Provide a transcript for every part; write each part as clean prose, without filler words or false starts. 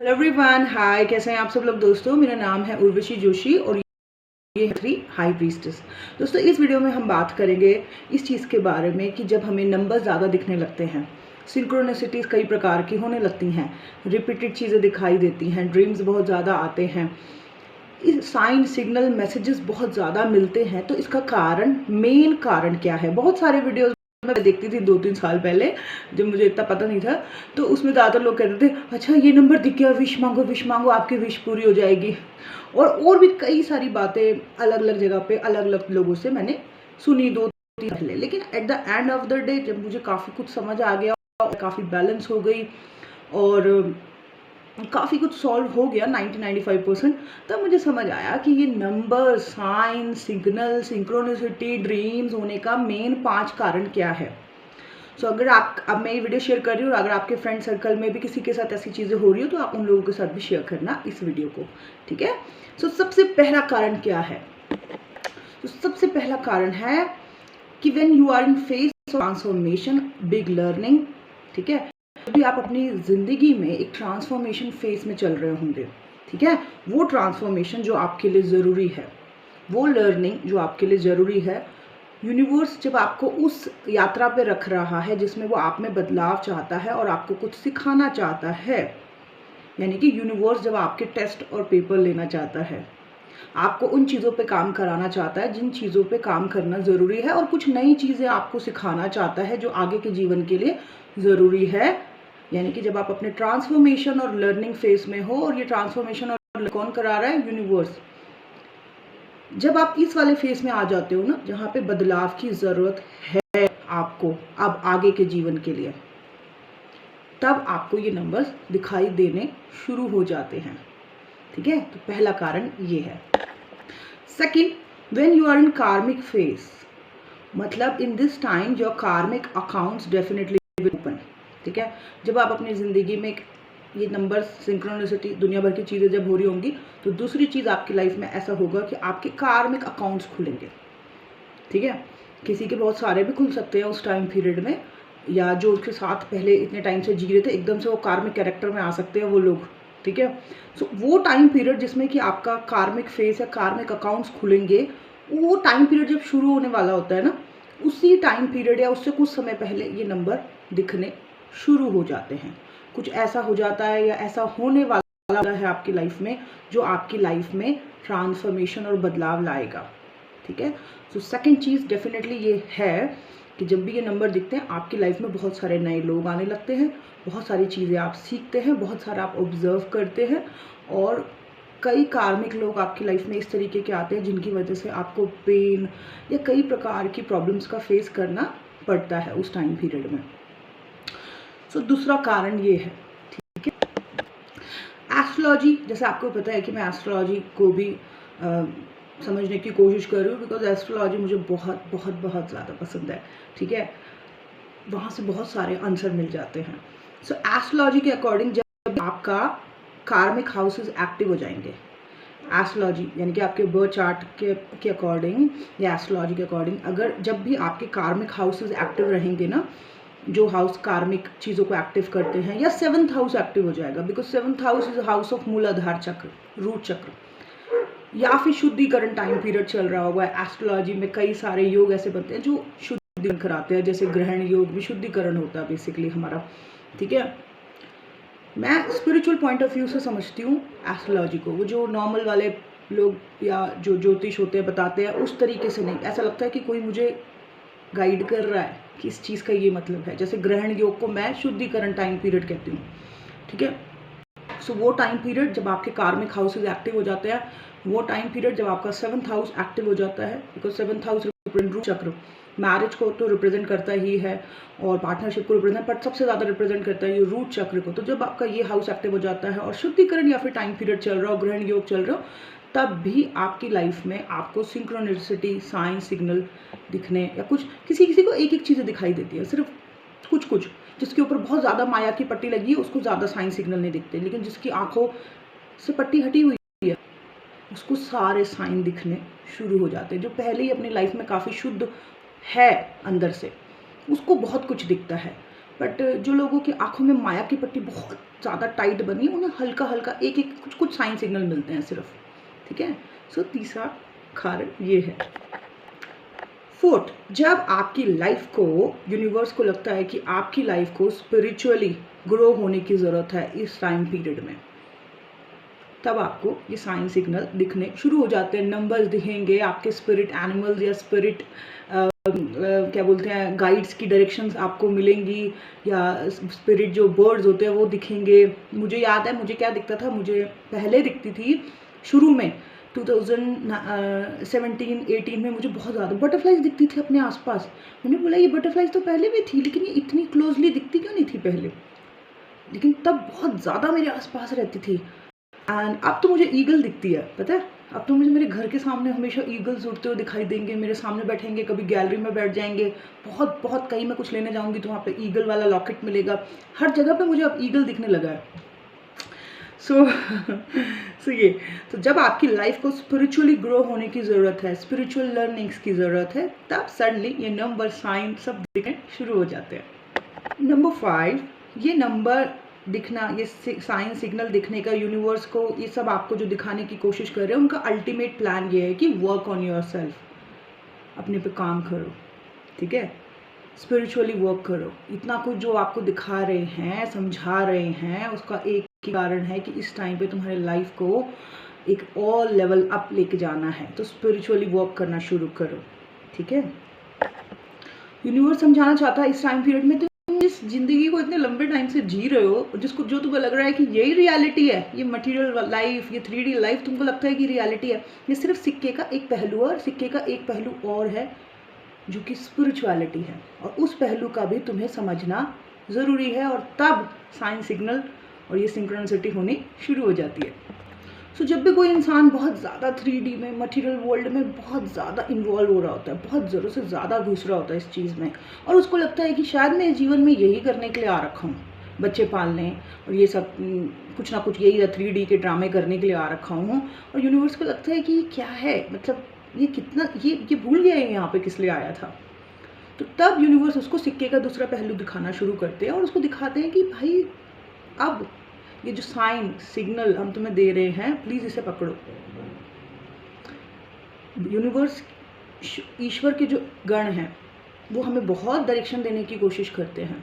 Hello everyone, हाय। कैसे हैं आप सब लोग दोस्तों। मेरा नाम है उर्वशी जोशी और ये है 3 हाई प्रीस्टेस। दोस्तों, इस वीडियो में हम बात करेंगे इस चीज़ के बारे में कि जब हमें नंबर ज़्यादा दिखने लगते हैं, सिंक्रोनिसिटीज़ कई प्रकार की होने लगती हैं, रिपीटेड चीज़ें दिखाई देती हैं, ड्रीम्स बहुत ज़्यादा आते हैं, इस साइन सिग्नल मैसेजेस बहुत ज़्यादा मिलते हैं, तो इसका कारण, मेन कारण क्या है। बहुत सारे वीडियोस मैं देखती थी 2-3 साल पहले, जब मुझे इतना पता नहीं था, तो उसमें ज़्यादातर लोग कहते थे अच्छा ये नंबर दिख गया, विश मांगो आपकी विश पूरी हो जाएगी। और भी कई सारी बातें अलग अलग जगह पे अलग अलग लोगों से मैंने सुनी 2-3 पहले। लेकिन at the end of the day जब मुझे काफ़ी कुछ समझ आ गया, काफ़ी बैलेंस हो गई और काफ़ी कुछ सॉल्व हो गया 90-95%, तब मुझे समझ आया कि ये number, sign, signal, synchronicity, dreams होने का मेन 5 कारण क्या है। सो अगर अब मैं ये वीडियो शेयर कर रही हूँ और अगर आपके फ्रेंड सर्कल में भी किसी के साथ ऐसी चीज़ें हो रही हो तो आप उन लोगों के साथ भी शेयर करना इस वीडियो को, ठीक है। सो सबसे पहला कारण क्या है। तो सबसे पहला कारण है कि when you are in phase of transformation, big learning, ठीक है, भी आप अपनी ज़िंदगी में एक ट्रांसफॉर्मेशन फेज में चल रहे होंगे, ठीक है। वो ट्रांसफॉर्मेशन जो आपके लिए ज़रूरी है, वो लर्निंग जो आपके लिए ज़रूरी है, यूनिवर्स जब आपको उस यात्रा पे रख रहा है जिसमें वो आप में बदलाव चाहता है और आपको कुछ सिखाना चाहता है, यानी कि यूनिवर्स जब आपके टेस्ट और पेपर लेना चाहता है, आपको उन चीज़ों पे काम कराना चाहता है जिन चीज़ों पे काम करना ज़रूरी है, और कुछ नई चीज़ें आपको सिखाना चाहता है जो आगे के जीवन के लिए ज़रूरी है। यानी कि जब आप अपने ट्रांसफॉर्मेशन और लर्निंग फेज में हो, और ये ट्रांसफॉर्मेशन और कौन करा रहा है, यूनिवर्स। जब आप इस वाले फेज में आ जाते हो ना, जहाँ पे बदलाव की ज़रूरत है आपको अब आगे के जीवन के लिए, तब आपको ये नंबर्स दिखाई देने शुरू हो जाते हैं, ठीक है। तो पहला कारण ये है। Second, when you are in karmic phase, मतलब in this time your karmic accounts definitely will open, ठीक है। जब आप अपनी ज़िंदगी में ये नंबर्स, सिंक्रोनिसिटी, दुनिया भर की चीज़ें जब हो रही होंगी, तो दूसरी चीज़ आपकी लाइफ में ऐसा होगा कि आपके कार्मिक अकाउंट्स खुलेंगे, ठीक है। किसी के बहुत सारे भी खुल सकते हैं उस टाइम पीरियड में, या जो उसके साथ पहले इतने टाइम से जी रहे थे एकदम से वो कार्मिक कैरेक्टर में आ सकते हैं वो लोग, ठीक है। सो वो टाइम पीरियड जिसमें कि आपका कार्मिक फेस या कार्मिक अकाउंट्स खुलेंगे, वो टाइम पीरियड जब शुरू होने वाला होता है ना, उसी टाइम पीरियड या उससे कुछ समय पहले ये नंबर दिखने शुरू हो जाते हैं। कुछ ऐसा हो जाता है या ऐसा होने वाला है आपकी लाइफ में जो आपकी लाइफ में ट्रांसफॉर्मेशन और बदलाव लाएगा, ठीक है। सो सेकंड चीज़ डेफिनेटली ये है कि जब भी ये नंबर दिखते हैं आपकी लाइफ में बहुत सारे नए लोग आने लगते हैं, बहुत सारी चीज़ें आप सीखते हैं, बहुत सारा आप ऑब्जर्व करते हैं, और कई कार्मिक लोग आपकी लाइफ में इस तरीके के आते हैं जिनकी वजह से आपको पेन या कई प्रकार की प्रॉब्लम्स का फेस करना पड़ता है उस टाइम पीरियड में। सो दूसरा कारण ये है, ठीक है। एस्ट्रोलॉजी, जैसे आपको पता है कि मैं एस्ट्रोलॉजी को भी समझने की कोशिश कर रही हूँ, बिकॉज एस्ट्रोलॉजी मुझे बहुत बहुत बहुत ज़्यादा पसंद है, ठीक है। वहाँ से बहुत सारे आंसर मिल जाते हैं। सो एस्ट्रोलॉजी के अकॉर्डिंग जब आपका कार्मिक हाउसेस एक्टिव हो जाएंगे, एस्ट्रोलॉजी यानी कि आपके बर्थ चार्ट के अकॉर्डिंग या एस्ट्रोलॉजी के अकॉर्डिंग, अगर जब भी आपके कार्मिक हाउसेस एक्टिव रहेंगे ना, जो हाउस कार्मिक चीज़ों को एक्टिव करते हैं, या 7th हाउस एक्टिव हो जाएगा, because 7th house is house of मूलाधार चक्र, रूट चक्र, या फिर शुद्धिकरण टाइम पीरियड चल रहा होगा। एस्ट्रोलॉजी में कई सारे योग ऐसे बनते हैं जो शुद्धिकरण कराते हैं, जैसे ग्रहण योग भी शुद्धिकरण होता है बेसिकली हमारा, ठीक है। मैं स्पिरिचुअल पॉइंट ऑफ व्यू से समझती हूँ एस्ट्रोलॉजी को। वो जो नॉर्मल वाले लोग या जो ज्योतिष होते हैं बताते हैं उस तरीके से नहीं, ऐसा लगता है कि कोई मुझे गाइड कर रहा है कि इस चीज़ का ये मतलब है। जैसे ग्रहण योग को मैं शुद्धिकरण टाइम पीरियड कहती हूँ, ठीक है। सो वो टाइम पीरियड जब आपके कार्मिक हाउसेज एक्टिव हो जाते हैं, वो टाइम पीरियड जब आपका 7th हाउस एक्टिव हो जाता है, बिकॉज 7th हाउस रूट चक्र मैरिज को तो रिप्रेजेंट करता ही है और पार्टनरशिप को रिप्रेजेंट, बट सबसे ज़्यादा रिप्रेजेंट करता है ये रूट चक्र को। तो जब आपका ये हाउस एक्टिव हो जाता है और शुद्धिकरण या फिर टाइम पीरियड चल रहा हो, ग्रहण योग चल रहा हो, तब भी आपकी लाइफ में आपको सिंक्रोनिसिटी, साइन, सिग्नल दिखने, या कुछ किसी किसी को एक एक चीज़ें दिखाई देती है, सिर्फ कुछ कुछ, जिसके ऊपर बहुत ज़्यादा माया की पट्टी लगी है उसको ज़्यादा साइन सिग्नल नहीं दिखते, लेकिन जिसकी आंखों से पट्टी हटी हुई है उसको सारे साइन दिखने शुरू हो जाते हैं। जो पहले ही अपनी लाइफ में काफ़ी शुद्ध है अंदर से, उसको बहुत कुछ दिखता है। बट जो लोगों की आँखों में माया की पट्टी बहुत ज़्यादा टाइट बनी, उन्हें हल्का-हल्का एक-एक कुछ-कुछ साइन सिग्नल मिलते हैं सिर्फ, ठीक है? सो तीसरा कारण ये है। फोर्थ, जब आपकी लाइफ को, यूनिवर्स को लगता है कि आपकी लाइफ को स्पिरिचुअली ग्रो होने की ज़रूरत है इस टाइम पीरियड में, तब आपको ये साइन सिग्नल दिखने शुरू हो जाते हैं। नंबर्स दिखेंगे, आपके स्पिरिट एनिमल्स या स्पिरिट क्या बोलते हैं गाइड्स की डायरेक्शंस आपको मिलेंगी, या स्पिरिट जो बर्ड्स होते हैं वो दिखेंगे। मुझे याद है मुझे क्या दिखता था, मुझे पहले दिखती थी शुरू में 2017-18 में मुझे बहुत ज़्यादा बटरफ्लाइज दिखती थी अपने आसपास। मैंने बोला ये बटरफ्लाइज तो पहले भी थी, लेकिन ये इतनी क्लोजली दिखती क्यों नहीं थी पहले, लेकिन तब बहुत ज़्यादा मेरे आसपास रहती थी। एंड अब तो मुझे ईगल दिखती है, पता है, अब तो मुझे मेरे घर के सामने हमेशा ईगल्स उड़ते हुए दिखाई देंगे, मेरे सामने बैठेंगे, कभी गैलरी में बैठ जाएंगे, बहुत बहुत कहीं मैं कुछ लेने जाऊंगी तो वहाँ पे ईगल वाला लॉकेट मिलेगा। हर जगह पे मुझे अब ईगल दिखने लगा है। सो ये तो जब आपकी लाइफ को स्पिरिचुअली ग्रो होने की ज़रूरत है, स्पिरिचुअल लर्निंग्स की ज़रूरत है, तब सडनली ये नंबर साइन सब दिखने शुरू हो जाते हैं। नंबर 5, ये नंबर दिखना, ये साइन सिग्नल दिखने का यूनिवर्स को, ये सब आपको जो दिखाने की कोशिश कर रहे हैं, उनका अल्टीमेट प्लान ये है कि वर्क ऑन योर सेल्फ, अपने पे काम करो, ठीक है, स्पिरिचुअली वर्क करो। इतना कुछ जो आपको दिखा रहे हैं, समझा रहे हैं, उसका एक ही कारण है कि इस टाइम पे तुम्हारे लाइफ को एक और लेवल अप लेके जाना है, तो स्पिरिचुअली वर्क करना शुरू करो, ठीक है। यूनिवर्स समझाना चाहता है इस टाइम पीरियड में इस जिंदगी को इतने लंबे टाइम से जी रहे हो, जिसको जो तुम्हें लग रहा है कि यही रियलिटी है, ये मटेरियल लाइफ, ये 3D लाइफ तुमको लगता है कि रियलिटी है, ये सिर्फ सिक्के का एक पहलू है, और सिक्के का एक पहलू और है जो कि स्पिरिचुअलिटी है, और उस पहलू का भी तुम्हें समझना ज़रूरी है, और तब साइन सिग्नल और ये सिंक्रोनिसिटी होनी शुरू हो जाती है। सो जब भी कोई इंसान बहुत ज़्यादा 3D में, मटेरियल वर्ल्ड में बहुत ज़्यादा इन्वॉल्व हो रहा होता है, बहुत ज़रूर से ज़्यादा घुस रहा होता है इस चीज़ में, और उसको लगता है कि शायद मैं जीवन में यही करने के लिए आ रखा हूँ, बच्चे पालने और ये सब कुछ ना कुछ यही 3D के ड्रामे करने के लिए आ रखा हूँ, और यूनिवर्स को लगता है कि क्या है, मतलब ये कितना, ये भूल गया है यहाँ पे किस लिए आया था। तो तब यूनिवर्स उसको सिक्के का दूसरा पहलू दिखाना शुरू करते हैं, और उसको दिखाते हैं कि भाई अब ये जो साइन सिग्नल हम तुम्हें दे रहे हैं, प्लीज़ इसे पकड़ो। यूनिवर्स, ईश्वर के जो गण हैं, वो हमें बहुत डायरेक्शन देने की कोशिश करते हैं,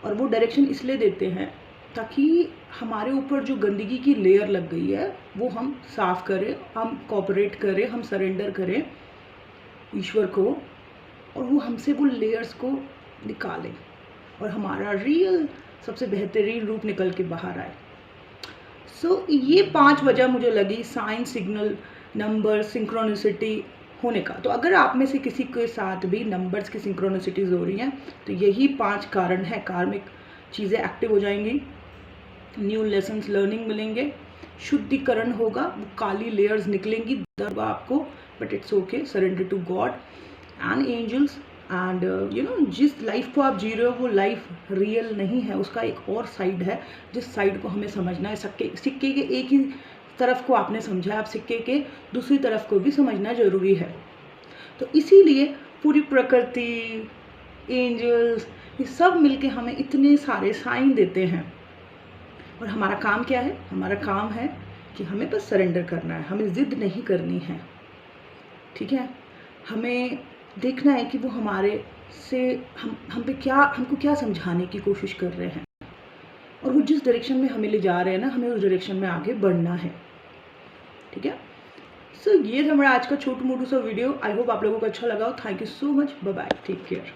और वो डायरेक्शन इसलिए देते हैं ताकि हमारे ऊपर जो गंदगी की लेयर लग गई है वो हम साफ़ करें, हम कोऑपरेट करें, हम सरेंडर करें ईश्वर को, और वो हमसे वो लेयर्स को निकालें, और हमारा रियल सबसे बेहतरीन रूप निकल के बाहर आए। सो ये 5 वजह मुझे लगी साइन सिग्नल, नंबर, सिंक्रोनिसिटी होने का। तो अगर आप में से किसी के साथ भी नंबर्स की सिंक्रोनिसिटीज़ हो रही हैं, तो यही 5 कारण है, कार्मिक चीज़ें एक्टिव हो जाएंगी, न्यू लेसन्स लर्निंग मिलेंगे, शुद्धिकरण होगा, वो काली लेयर्स निकलेंगी, दर्द आपको, but it's okay, surrender to God and angels. And जिस लाइफ को आप जी रहे हो वो लाइफ रियल नहीं है, उसका एक और साइड है, जिस साइड को हमें समझना है। सिक्के के एक ही तरफ को आपने समझा, आप सिक्के के दूसरी तरफ को भी समझना ज़रूरी है। तो इसीलिए पूरी प्रकृति, एंजल्स, ये सब मिलके हमें इतने सारे साइन देते हैं, और हमारा काम क्या है? हमारा काम है कि हमें बस सरेंडर करना है, हमें ज़िद नहीं करनी है, ठीक है। हमें देखना है कि वो हमारे से हम पे क्या, हमको क्या समझाने की कोशिश कर रहे हैं, और वो जिस डायरेक्शन में हमें ले जा रहे हैं ना, हमें उस डायरेक्शन में आगे बढ़ना है, ठीक है। सो ये था हमारा आज का छोटू मोटू सा वीडियो। आई होप आप लोगों को अच्छा लगा हो। Thank you so much, bye bye, take care.